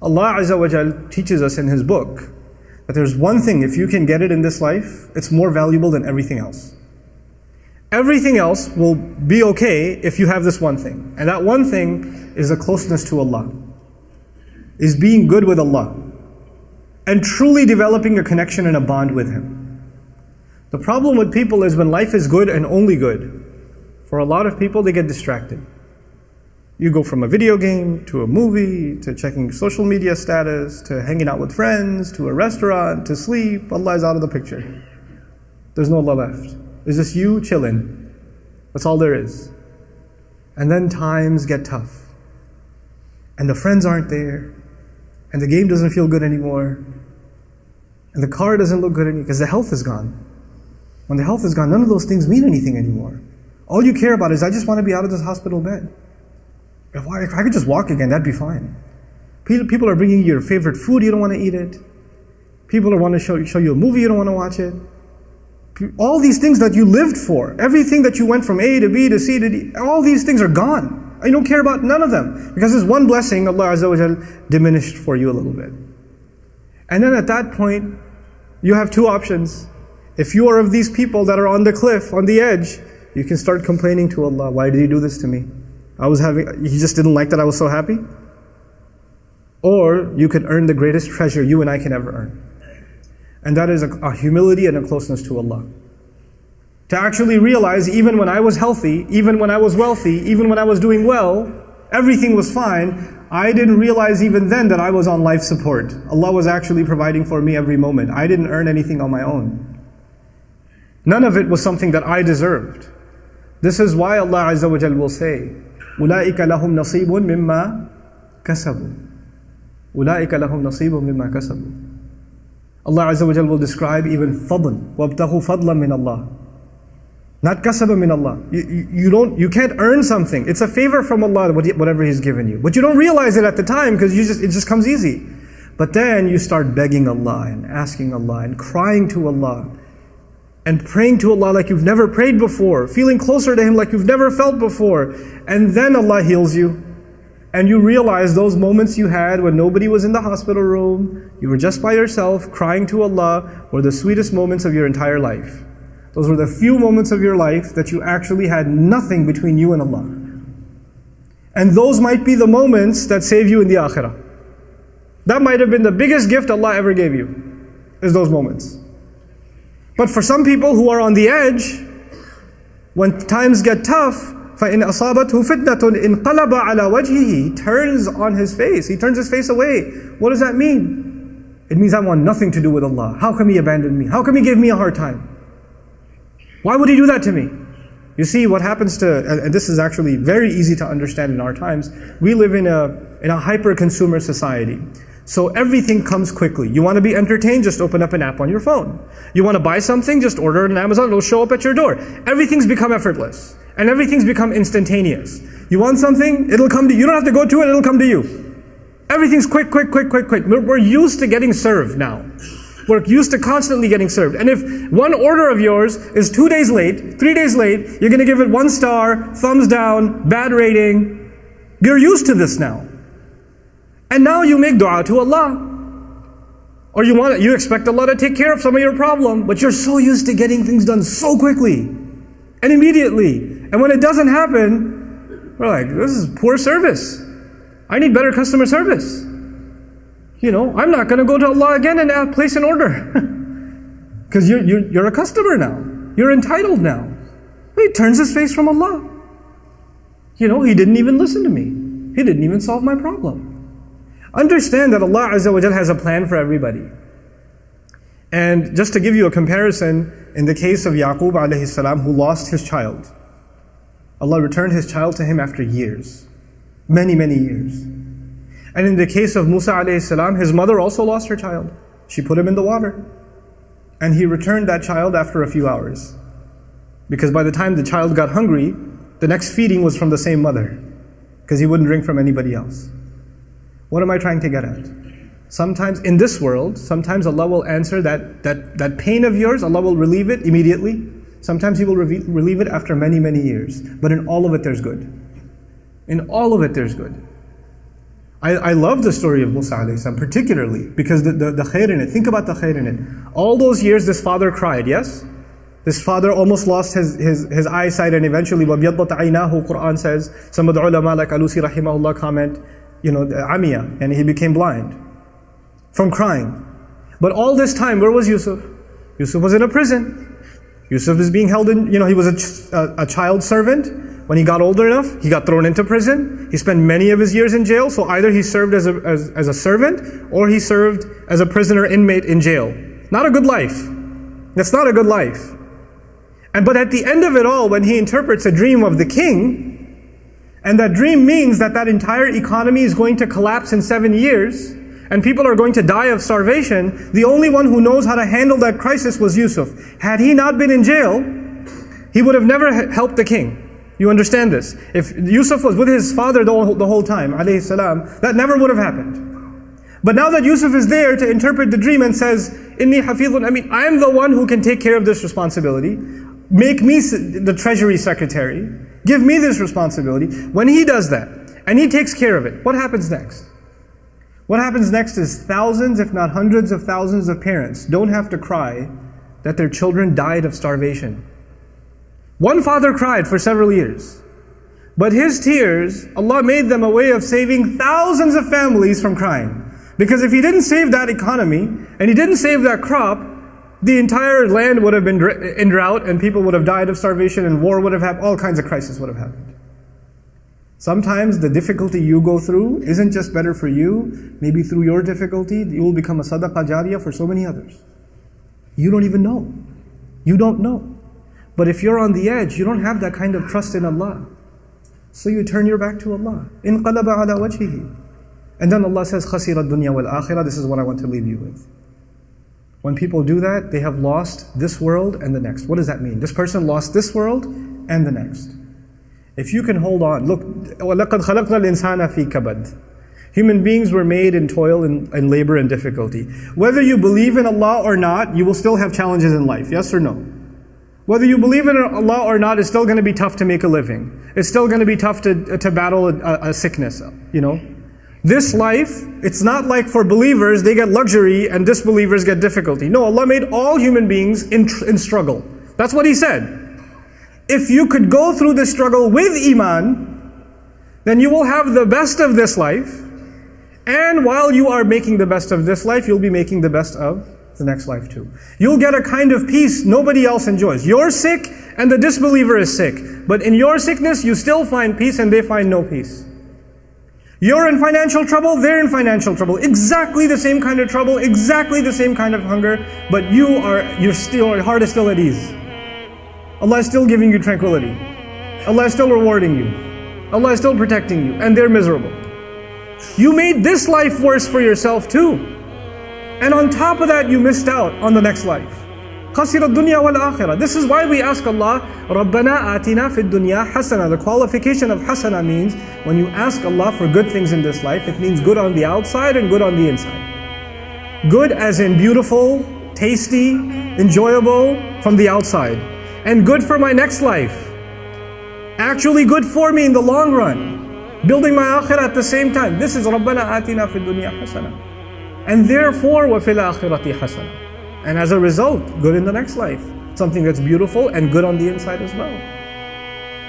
Allah Azza wa Jal teaches us in His book that there's one thing, if you can get it in this life, it's more valuable than everything else. Everything else will be okay if you have this one thing. And that one thing is a closeness to Allah, is being good with Allah, and truly developing a connection and a bond with Him. The problem with people is when life is good and only good, for a lot of people they get distracted. You go from a video game, to a movie, to checking social media status, to hanging out with friends, to a restaurant, to sleep. Allah is out of the picture. There's no Allah left. It's just you chilling. That's all there is. And then times get tough. And the friends aren't there. And the game doesn't feel good anymore. And the car doesn't look good anymore because the health is gone. When the health is gone, none of those things mean anything anymore. All you care about is, I just want to be out of this hospital bed. If I could just walk again, that'd be fine. People are bringing you your favorite food, you don't want to eat it. People want to show you a movie, you don't want to watch it. All these things that you lived for, everything that you went from A to B to C to D, all these things are gone. You don't care about none of them. Because this one blessing, Allah Azza wa Jal diminished for you a little bit. And then at that point, you have two options. If you are of these people that are on the cliff, on the edge, you can start complaining to Allah, why did He do this to me? He just didn't like that I was so happy? Or you could earn the greatest treasure you and I can ever earn. And that is a humility and a closeness to Allah. To actually realize, even when I was healthy, even when I was wealthy, even when I was doing well, everything was fine, I didn't realize even then that I was on life support. Allah was actually providing for me every moment. I didn't earn anything on my own. None of it was something that I deserved. This is why Allah Azza wa Jal will say, أُولَٰئِكَ لَهُمْ نَصِيبٌ مِّمَّا كَسَبُوا. أُولَٰئِكَ لَهُمْ نَصِيبٌ مِّمَّا كَسَبُوا. Allah Azza wa Jal will describe even fadl. وَابْتَغُوا فَضْلًا مِّنَ اللَّهِ. Not kasaba min Allah. You can't earn something. It's a favor from Allah, whatever He's given you. But you don't realize it at the time because it just comes easy. But then you start begging Allah and asking Allah and crying to Allah and praying to Allah like you've never prayed before, feeling closer to Him like you've never felt before. And then Allah heals you. And you realize those moments you had when nobody was in the hospital room, you were just by yourself, crying to Allah, were the sweetest moments of your entire life. Those were the few moments of your life that you actually had nothing between you and Allah. And those might be the moments that save you in the akhirah. That might have been the biggest gift Allah ever gave you, is those moments. But for some people who are on the edge, when times get tough, فَإِنْ أَصَابَتْهُ فِتْنَةٌ إِنْقَلَبَ عَلَى وَجْهِهِ. He turns on his face. He turns his face away. What does that mean? It means I want nothing to do with Allah. How come He abandoned me? How come He gave me a hard time? Why would He do that to me? You see, what happens and this is actually very easy to understand in our times, we live in a hyper-consumer society. So everything comes quickly. You want to be entertained, just open up an app on your phone. You want to buy something, just order it on Amazon, it'll show up at your door. Everything's become effortless. And everything's become instantaneous. You want something, it'll come to you. You don't have to go to it, it'll come to you. Everything's quick. We're used to getting served now. We're used to constantly getting served. And if one order of yours is 2 days late, 3 days late, you're going to give it 1 star, thumbs down, bad rating. You're used to this now. And now you make dua to Allah. Or you expect Allah to take care of some of your problem, but you're so used to getting things done so quickly and immediately. And when it doesn't happen, we're like, this is poor service. I need better customer service. I'm not going to go to Allah again and place an order. Because you're a customer now. You're entitled now. He turns his face from Allah. He didn't even listen to me. He didn't even solve my problem. Understand that Allah Azza wa Jal has a plan for everybody. And just to give you a comparison, in the case of Yaqub alayhi salam, who lost his child, Allah returned his child to him after years. Many, many years. And in the case of Musa alayhi salam, his mother also lost her child. She put him in the water. And he returned that child after a few hours. Because by the time the child got hungry, the next feeding was from the same mother. Because he wouldn't drink from anybody else. What am I trying to get at? Sometimes in this world, sometimes Allah will answer that pain of yours, Allah will relieve it immediately. Sometimes He will relieve it after many, many years. But in all of it there's good. In all of it there's good. I love the story of Musa alayhi salam, particularly because the khair in it. Think about the khair in it. All those years this father cried, yes? This father almost lost his eyesight, and eventually, وَبْيَضَّتْ عَيْنَاهُ, Quran says, some of the ulama like Alusi rahimahullah comment, amiya, and he became blind from crying. But all this time, where was Yusuf? Yusuf was in a prison. Yusuf is being held in, he was a child servant. When he got older enough, he got thrown into prison. He spent many of his years in jail. So either he served as a servant, or he served as a prisoner inmate in jail. Not a good life. That's not a good life. But at the end of it all, when he interprets a dream of the king, and that dream means that entire economy is going to collapse in 7 years, and people are going to die of starvation, the only one who knows how to handle that crisis was Yusuf. Had he not been in jail, he would have never helped the king. You understand this? If Yusuf was with his father the whole time, alayhi salam, that never would have happened. But now that Yusuf is there to interpret the dream and says, Inni hafidhun, I am the one who can take care of this responsibility. Make me the treasury secretary. Give me this responsibility. When he does that, and he takes care of it, what happens next? What happens next is thousands, if not hundreds of thousands of parents don't have to cry that their children died of starvation. One father cried for several years, but his tears, Allah made them a way of saving thousands of families from crying. Because if he didn't save that economy, and he didn't save that crop, the entire land would have been in drought, and people would have died of starvation, and war would have happened, all kinds of crises would have happened. Sometimes the difficulty you go through isn't just better for you. Maybe through your difficulty, you will become a sadaqah jariyah for so many others. You don't even know. You don't know. But if you're on the edge, you don't have that kind of trust in Allah. So you turn your back to Allah. انقلب على وجهه. And then Allah says, خسر الدنيا والآخرة. This is what I want to leave you with. When people do that, they have lost this world and the next. What does that mean? This person lost this world and the next. If you can hold on, look, وَلَقَدْ خَلَقْنَا الْإِنسَانَ فِي كَبَدٍ. Human beings were made in toil and labor and difficulty. Whether you believe in Allah or not, you will still have challenges in life, yes or no? Whether you believe in Allah or not, it's still going to be tough to make a living. It's still going to be tough to battle a sickness, This life, it's not like for believers, they get luxury and disbelievers get difficulty. No, Allah made all human beings in struggle. That's what He said. If you could go through this struggle with Iman, then you will have the best of this life. And while you are making the best of this life, you'll be making the best of the next life too. You'll get a kind of peace nobody else enjoys. You're sick and the disbeliever is sick. But in your sickness, you still find peace and they find no peace. You're in financial trouble, they're in financial trouble. Exactly the same kind of trouble, exactly the same kind of hunger, but your heart is still at ease. Allah is still giving you tranquility. Allah is still rewarding you. Allah is still protecting you, and they're miserable. You made this life worse for yourself too. And on top of that, you missed out on the next life. خَسِرَ الدُّنْيَا وَالْآخِرَةِ. This is why we ask Allah, رَبَّنَا آتِنَا فِي الدُّنْيَا حَسَنًا. The qualification of hasana means, when you ask Allah for good things in this life, it means good on the outside and good on the inside. Good as in beautiful, tasty, enjoyable from the outside. And good for my next life. Actually good for me in the long run. Building my akhirah at the same time. This is رَبَّنَا آتِنَا فِي الدُّنْيَا حَسَنًا. And therefore, وَفِي الْآخِرَةِ حَسَنًا. And as a result, good in the next life. Something that's beautiful and good on the inside as well.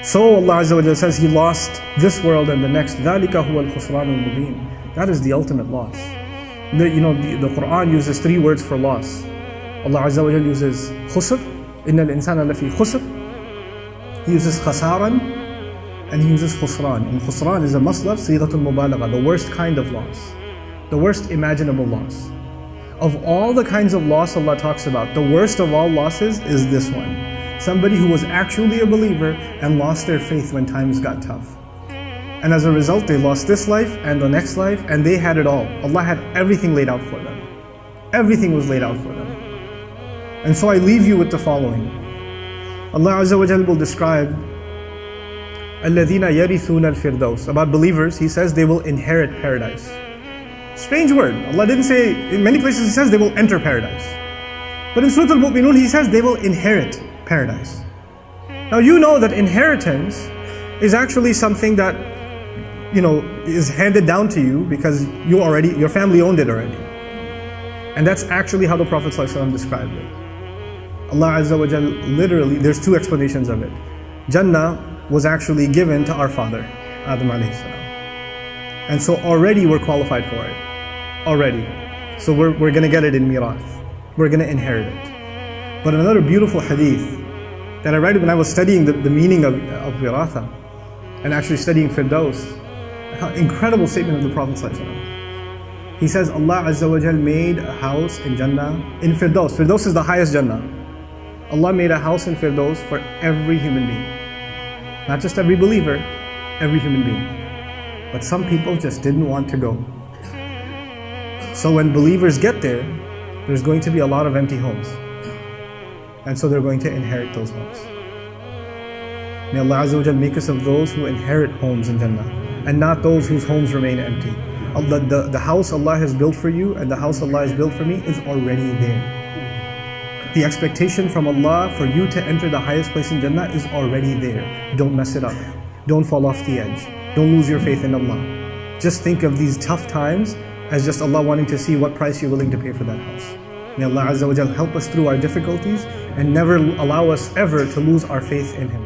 So Allah Azza wa Jalla says He lost this world and the next. ذَلِكَ هُوَ الْخُسْرَانُ الْمُبِينُ. That is the ultimate loss. The Quran uses 3 words for loss. Allah Azza wa Jalla uses khusr. إِنَّ الْإِنسَانَ لَفِي خُسْرٍ. He uses khasaran and He uses khusran. And khusran is a masdar, sighatul mubalagha, the worst kind of loss. The worst imaginable loss. Of all the kinds of loss Allah talks about, the worst of all losses is this one. Somebody who was actually a believer and lost their faith when times got tough. And as a result, they lost this life and the next life, and they had it all. Allah had everything laid out for them. Everything was laid out for them. And so I leave you with the following. Allah Azza wa Jalla will describe الَّذِينَ يَرِثُونَ الْفِرْدَوْسِ. About believers, He says they will inherit paradise. Strange word. Allah didn't say, in many places He says they will enter paradise. But in Surah Al-Mu'minun He says they will inherit paradise. Now you know that inheritance is actually something that is handed down to you because your family owned it already. And that's actually how the Prophet ﷺ described it. Allah Azza wa Jal, literally, there's two explanations of it. Jannah was actually given to our father, Adam alayhi salam. And so already we're qualified for it. Already. So we're going to get it in mirath. We're going to inherit it. But another beautiful hadith that I read when I was studying the meaning of wiratha and actually studying Firdaus, incredible statement of the Prophet ﷺ. He says, Allah Azza wa Jal made a house in Jannah, in Firdaus. Firdaus is the highest Jannah. Allah made a house in Firdaus for every human being. Not just every believer, every human being. But some people just didn't want to go. So when believers get there, there's going to be a lot of empty homes. And so they're going to inherit those homes. May Allah Azza wa Jal make us of those who inherit homes in Jannah and not those whose homes remain empty. The house Allah has built for you and the house Allah has built for me is already there. The expectation from Allah for you to enter the highest place in Jannah is already there. Don't mess it up. Don't fall off the edge. Don't lose your faith in Allah. Just think of these tough times as just Allah wanting to see what price you're willing to pay for that house. May Allah Azza wa Jal help us through our difficulties and never allow us ever to lose our faith in Him.